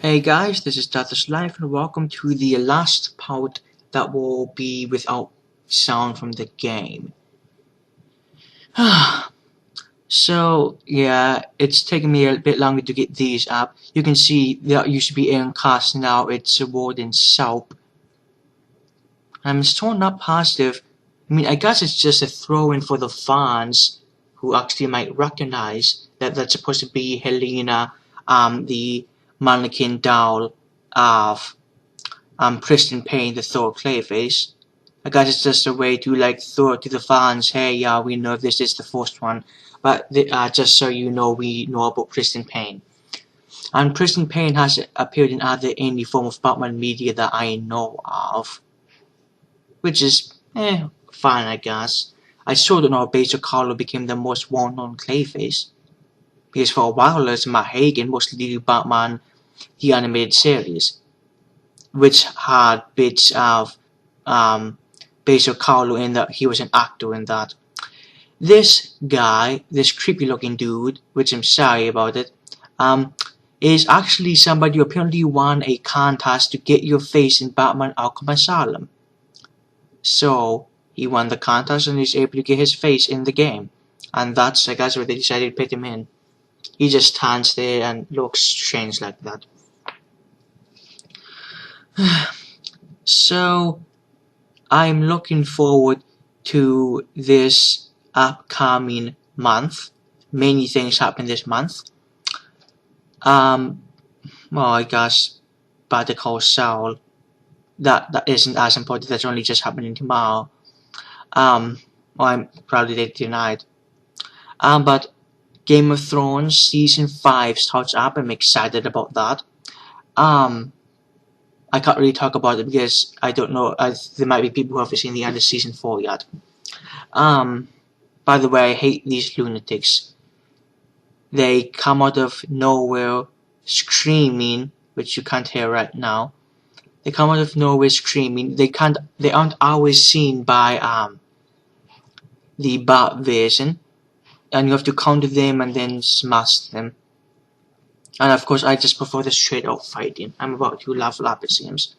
Hey guys, this is Datas Life and welcome to the last part that will be without sound from the game. So yeah, it's taken me a bit longer to get these up. You can see that used to be Aaron Cast, now it's Warden Soap. I'm still not positive. I guess it's just a throw-in for the fans who actually might recognize that that's supposed to be Helena, the mannequin doll of Kristen Payne, the Thor Clayface. I guess it's just a way to throw it to the fans. Hey, yeah, we know this is the first one, but just so you know, we know about Kristen Payne. And Kristen Payne has appeared in any form of Batman media that I know of, which is fine, I guess. I still don't know how Batter Call became the most well-known Clayface, because for a while as Matt Hagen mostly did Batman the animated series, which had bits of Basil Carlo in that he was an actor in that. This guy, this creepy looking dude, which I'm sorry about it, is actually somebody who apparently won a contest to get your face in Batman Arkham Asylum. So he won the contest and he's able to get his face in the game. And that's, I guess, where they decided to put him in. He just stands there and looks strange like that. So I'm looking forward to this upcoming month. Many things happen this month. Well, I guess Batter Call Saul. That isn't as important. That's only just happening tomorrow. Well, I'm probably tonight. But Game of Thrones season 5 starts up. I'm excited about that. I can't really talk about it because I don't know. There might be people who haven't seen the end of season 4 yet. By the way, I hate these lunatics. They come out of nowhere screaming, which you can't hear right now. They come out of nowhere screaming. They aren't always seen by the bat version, and you have to counter them and then smash them. And of course, I just prefer the straight out fighting. I'm about to level up, it seems.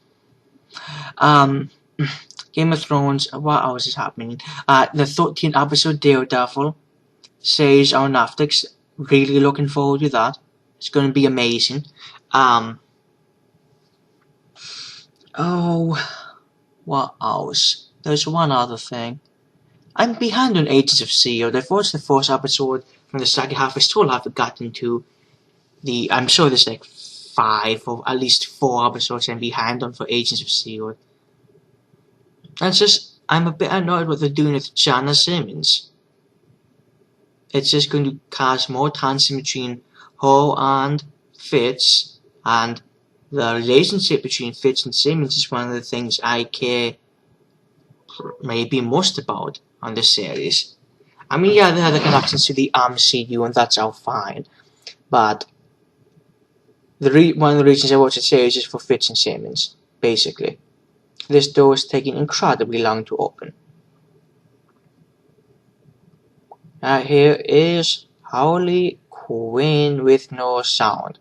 Game of Thrones. What else is happening? The 13th episode, Daredevil, says on Netflix. Really looking forward to that. It's going to be amazing. Oh, what else? There's one other thing. I'm behind on Agents of S.H.I.E.L.D. I've watched the first episode from the second half. I still haven't gotten to the. I'm sure there's like 5 or at least 4 episodes I'm behind on for Agents of S.H.I.E.L.D. And it's just, I'm a bit annoyed what they're doing with Jana Simmons. It's just going to cause more tension between her and Fitz, and the relationship between Fitz and Simmons is one of the things I care maybe most about on this series. I mean, yeah, they had the connections to the MCU, and that's all fine. But one of the reasons I watch the series is for Fitz and Simmons, basically. This door is taking incredibly long to open. Here is Harley Quinn with no sound.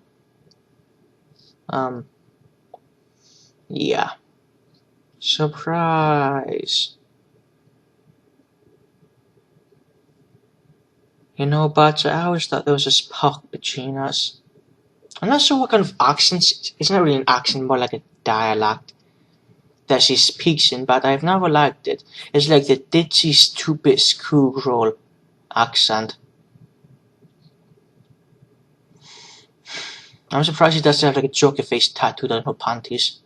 Yeah. Surprise. You know, but I always thought there was a spark between us. I'm not sure what kind of accent. It's not really an accent, more like a dialect that she speaks in, but I've never liked it. It's like the ditzy, stupid schoolgirl accent. I'm surprised she doesn't have like a Joker face tattooed on her panties.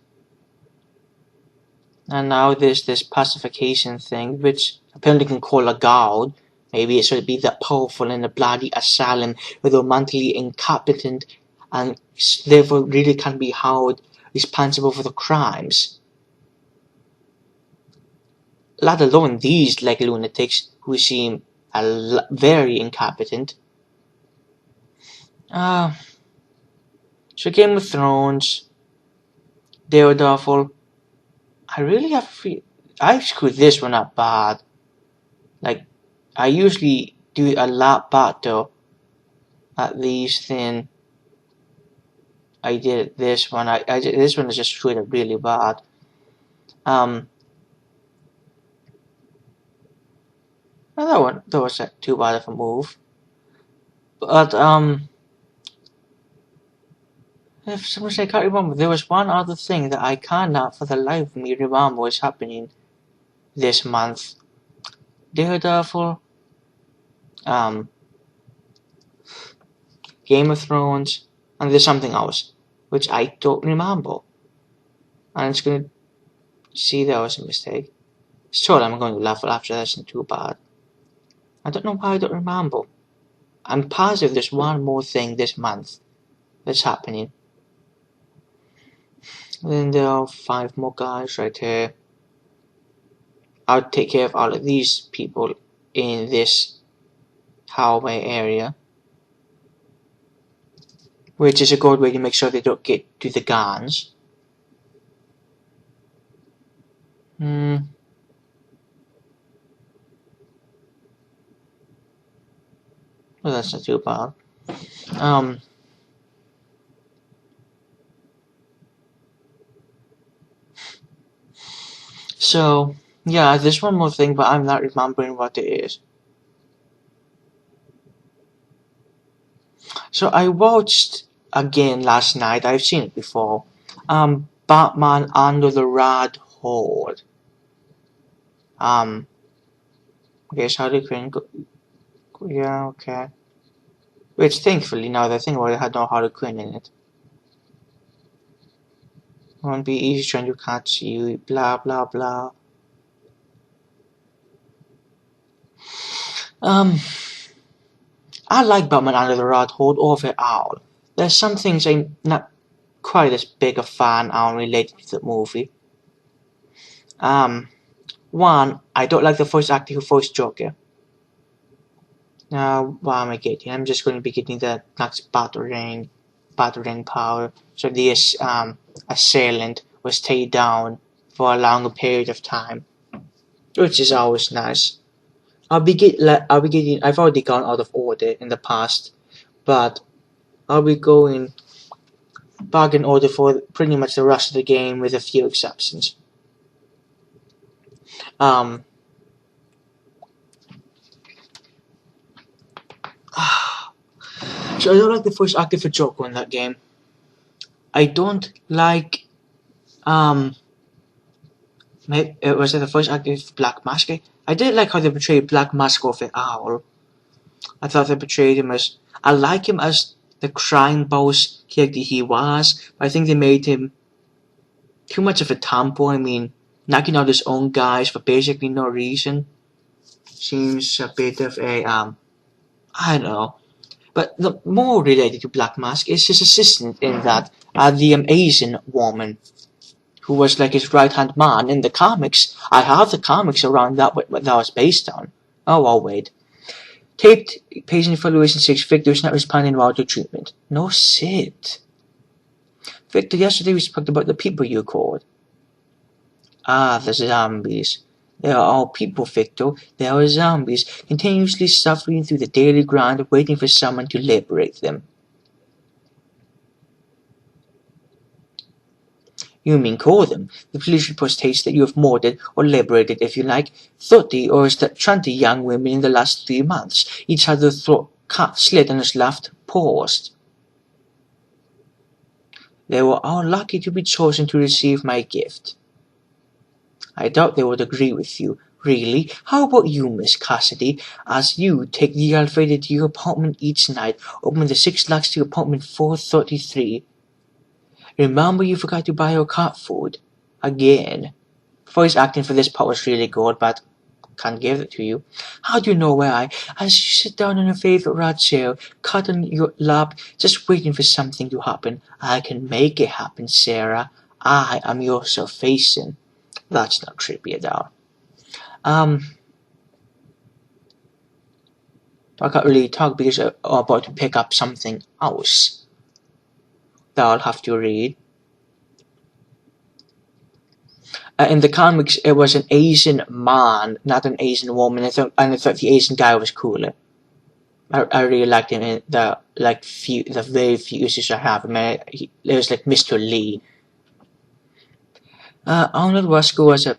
And now there's this pacification thing, which apparently can call a god. Maybe it should be that powerful in a bloody asylum where they're mentally incompetent and therefore really can't be held responsible for the crimes. Let alone these lunatics who seem very incompetent. So Game of Thrones, Daredevil. I really have I screwed this one up bad. I usually do a lot better at these things. I did this one. This one is just straight up really bad. That wasn't too bad of a move. But if some I can't remember, there was one other thing that I cannot for the life of me remember was happening this month. Daredevil, Game of Thrones, and there's something else which I don't remember. And it's gonna see that was a mistake. Sure, I'm going to level after this, isn't too bad. I don't know why I don't remember. I'm positive there's one more thing this month that's happening. And then there are 5 more guys right here. I'll take care of all of these people in this hallway area, which is a good way to make sure they don't get to the guns. Well, that's not too bad. So, yeah, there's one more thing, but I'm not remembering what it is. So I watched again last night. I've seen it before. Batman Under the Red Hood. I guess Harley Quinn. Yeah, okay. Which thankfully, now that I think about it, had no Harley Quinn in it. It won't be easy trying to catch you. Blah blah blah. I like Batman Under the Red Hood overall. There's some things I'm not quite as big a fan on related to the movie. One, I don't like the voice actor who voiced Joker. Now, what am I getting? I'm just going to be getting the next Batarang Power. So the assailant was stayed down for a longer period of time, which is always nice. I'll be getting. I've already gone out of order in the past, but I'll be going back in order for pretty much the rest of the game with a few exceptions. So I don't like the voice actor for Joker in that game. I don't like it was the voice actor for Black Mask. I did like how they portrayed Black Mask of the Owl. I thought they portrayed him as I like him as the crime boss character he was, but I think they made him too much of a tomboy. I mean, knocking out his own guys for basically no reason seems a bit of a I don't know. But the more related to Black Mask is his assistant in that, the Asian woman, who was like his right-hand man in the comics. I have the comics around that what that was based on. Oh, I'll wait. Taped patient evaluation 6, Victor is not responding well to treatment. No sit. Victor, yesterday we spoke about the people you called. Ah, the zombies. They are all people, Victor. They are zombies, continuously suffering through the daily grind, waiting for someone to liberate them. You mean call them. The police report states that you have murdered, or liberated if you like, 30 or is that 20 young women in the last 3 months. Each had their throat cut, slit and his left paused. They were all lucky to be chosen to receive my gift. I doubt they would agree with you. Really? How about you, Miss Cassidy? As you take the elevator to your apartment each night, open the 6 locks to apartment 433. Remember you forgot to buy your cat food. Again. Voice acting for this part was really good, but can't give it to you. How do you know where as you sit down in your favorite red chair, cut on your lap, just waiting for something to happen? I can make it happen, Sarah. I am your salvation. That's not trippy at all. I can't really talk because I'm about to pick up something else that I'll have to read. In the comics, it was an Asian man, not an Asian woman. I thought the Asian guy was cooler. I really liked him in the like the very few issues I have. I mean, there's like Mr. Lee. Arnold Wasco was a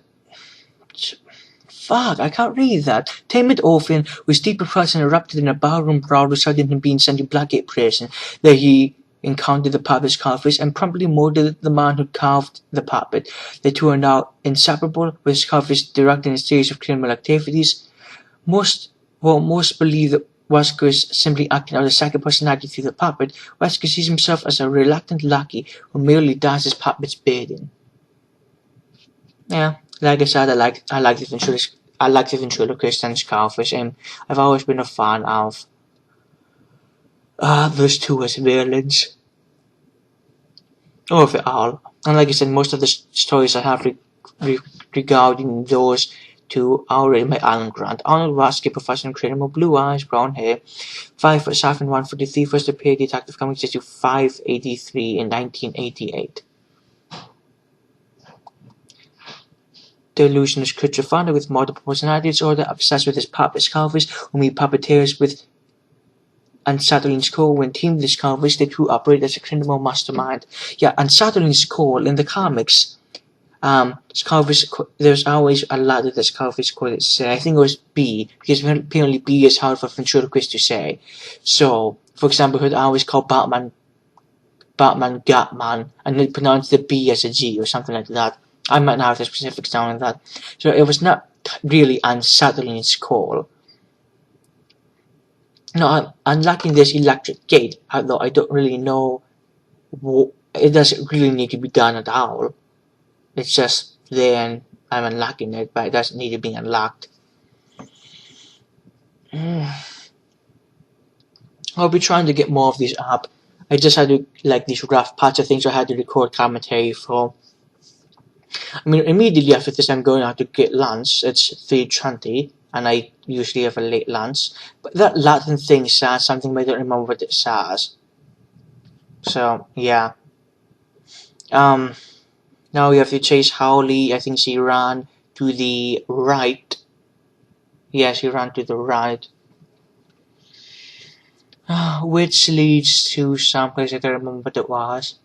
fuck, I can't read that. Timid orphan was deep depressed and erupted in a ballroom brawl, resulting in being sent to Blackgate Prison. There he encountered the puppet's Clayface and promptly murdered the man who carved the puppet. The two are now inseparable, with Clayface directing a series of criminal activities. Most believe that Wesker is simply acting out a second personality through the puppet. Wesker sees himself as a reluctant lackey who merely does his puppet's bidding. Yeah, like I said, I like the ventriloquist and Scarface, and I've always been a fan of those two as villains. Of it all. And like I said, most of the stories I have regarding those two are already by Alan Grant. Arnold Rasky, professional criminal, blue eyes, brown hair, 5'7", 143, first appeared Detective Comics issue 583 in 1988. The illusionist creature founder with multiple personality disorder, obsessed with his puppet Scarface, whom he puppeteers with Unsettling Call. When teamed with Scarface, the two operate as a criminal mastermind. Yeah, Unsettling Call in the comics, Scarface, there's always a lot of the Scarface could say. I think it was B, because apparently B is hard for ventriloquist to say. So, for example, he'd always call Batman Gatman, and he'd pronounce the B as a G or something like that. I might not have the specifics down on that. So it was not really Unsettling its call. No, unlocking this electric gate, although I don't really know it doesn't really need to be done at all. It's just there and I'm unlocking it, but it doesn't need to be unlocked. I'll be trying to get more of these up. I just had to, like, these rough parts of things I had to record commentary for. I mean, immediately after this, I'm going out to get lunch. It's 3:20, and I usually have a late lunch. But that Latin thing says something, but I don't remember what it says. So, yeah. Now we have to chase Harley. I think she ran to the right. Yeah, she ran to the right. Which leads to someplace I don't remember what it was.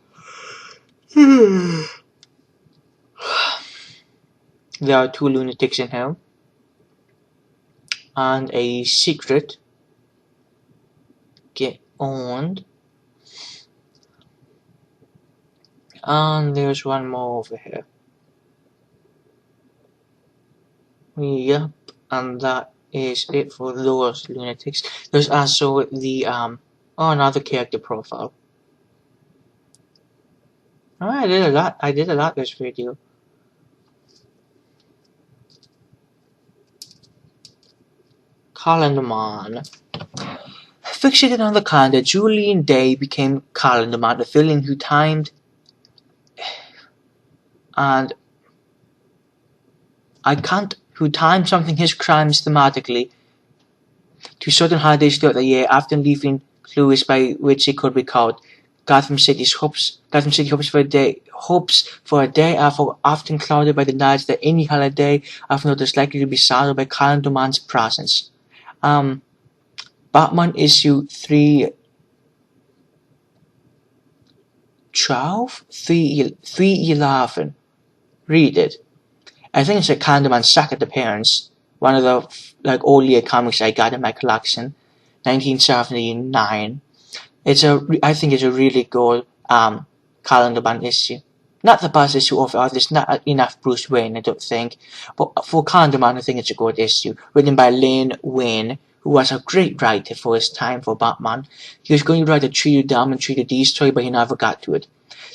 There are two lunatics in here. And a secret. Get on. And there's one more over here. Yep, and that is it for those lunatics. There's also the another character profile. Alright, I did a lot this video. Calendar Man. Fixated on the calendar, Julian Day became Calendar Man, the villain who timed something his crimes thematically to certain holidays throughout the year, often leaving clues by which it could be called. Gotham City hopes for a day often clouded by the knowledge that any holiday of note is likely to be shadowed by Calendar Man's presence. Batman issue 311. Read it. I think it's a Calendar Man's second appearance. One of the earlier comics I got in my collection, 1979. I think it's a really good Calendar Man issue. Not the best issue of it. There's not enough Bruce Wayne, I don't think. But for Calendar Man, I think it's a good issue. Written by Len Wein, who was a great writer for his time for Batman. He was going to write a Tree to Dom and Tree to D story, but he never got to it.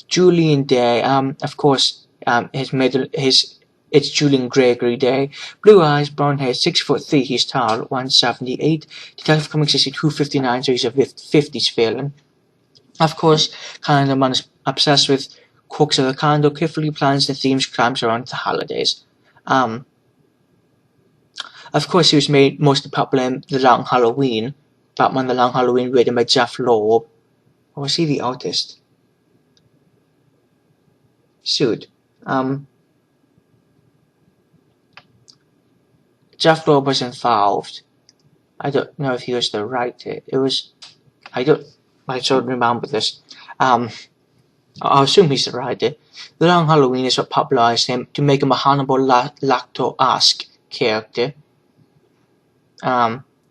Julian Day, of course, it's Julian Gregory Day. Blue eyes, brown hair, 6'3", he's tall, 178. Detective Comics issue 259, so he's a 50s villain. Of course, Calendar Man is obsessed with quirks of the calendar, carefully plans the themes crimes around the holidays. Of course, he was made most popular in The Long Halloween, Batman The Long Halloween, written by Jeff Loeb. Or was he the artist? Shoot. Jeff Loeb was involved. I don't know if he was the writer. I don't remember this. I assume he's the writer. The Long Halloween is what popularized him to make him a Hannibal Lecter-esque character.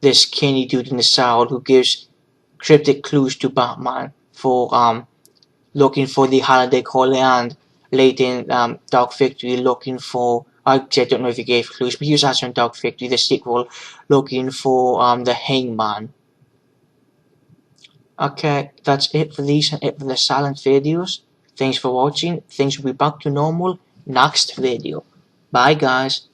This canny dude in the South who gives cryptic clues to Batman for looking for the holiday call, and later in Dark Victory looking for, I don't know if he gave clues, but he was also in Dark Victory, the sequel, looking for the Hangman. Okay, that's it for these and it for the silent videos. Thanks for watching. Things will be back to normal next video. Bye guys.